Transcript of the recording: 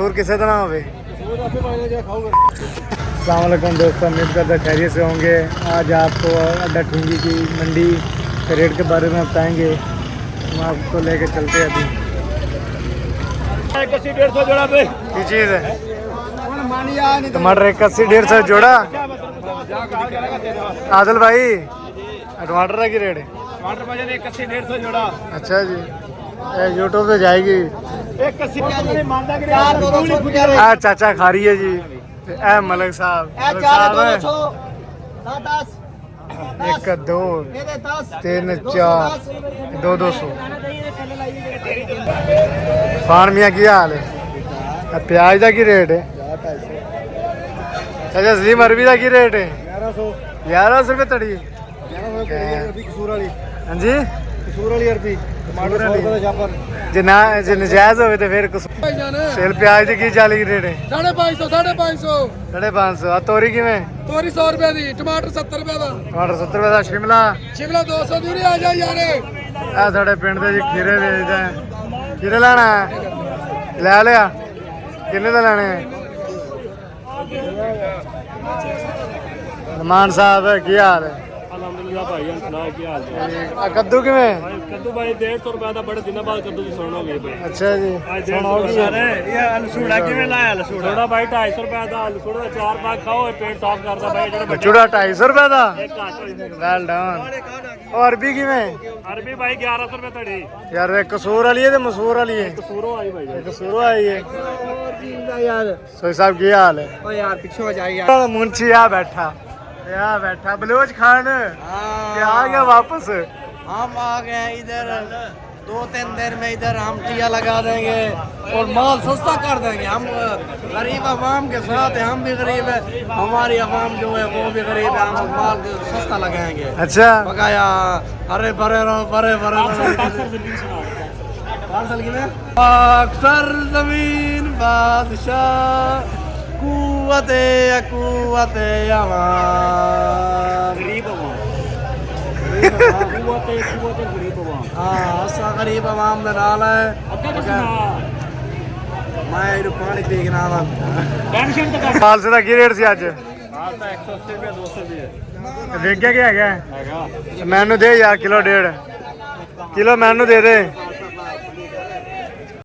और किसी तरह हो अस्सलामुअलैकुम दोस्तों, उम्मीद करता खैरियत से होंगे। आज आपको अड्डा ठुंगी की मंडी के रेट के बारे में बताएंगे। हम आपको लेके चलते हैं अभी। 180-150 जोड़ा पे की चीज़ है टमाटर 81-150 जोड़ा। आदिल भाई टमाटर का की रेट है? टमाटर भाई 180-150 जोड़ा। अच्छा जी, यूट्यूब पे जाएगी। चाचा खा रही है जी। ए मलिक साहब एक दो तीन चार 200 खान मियाँ की हाल है? प्याज का की रेट है? अच्छा सलीम अरबी का की रेट है? 1100 रुपये तड़ी। हाँ जी जे नजायज हो तो फिर सेल प्याज की चाली की रेट है? 550। तोरी किमें? तोरी 100 रुपए दी, टमाटर 70 रुपए दा। टमाटर 70 रुपए का। शिमला 200 दी। आ जा यार साढ़े पिंड दे जी खीरे बेचते हैं। खीरे लेना है? ले लिया किन्ने का लेने? रमान साहब की हाल है? अल्हम्दुलिल्लाह भाई सुनाओ की हाल है? कद्दू किमें? कद्दू भाई 150 रुपए का, बड़े दिनों बाद कद्दू की सुन हो गई भाई। अच्छा जी, ये लसूड़ा किवें लाया? लसूड़ा भाई 250 रुपए का। लसूड़ा 4 पैक खाओ, पेट साफ करदा भाई। चूड़ा 250 रुपए का। एक घाट होई वेल डन। और अरबी किमें? अरबी भाई 1100 रुपए तड़ी। यार कसूर वाली है तो मसूर वाली है? कसूरों आई भाई। कसूर आई है यार। सोई साहब की हाल है? ओ यार पीछे हो जाए यार। मुंशी यहाँ बैठा बलोच खान क्या आ गया वापस? हम आ गए इधर 2-3 दिन में। इधर हम टिया लगा देंगे और माल सस्ता कर देंगे। हम गरीब अवाम के साथ हैं, हम भी गरीब है, हमारी अवाम जो है वो भी गरीब है। हम माल सस्ता लगाएंगे। अच्छा बकाया हरे भरे रहो, भरे भरे अक्सर जमीन बादशाह कुव्वते अवाम गरीब अवाम असा गरीब अवाम दे नाल है। मैं पानी पी के नाल माल से की रेट सी अज? 180 रुपए 200 दी है। वेख्या क्या है? मैनू दे यार किलो 1.5 किलो मैनू दे दे।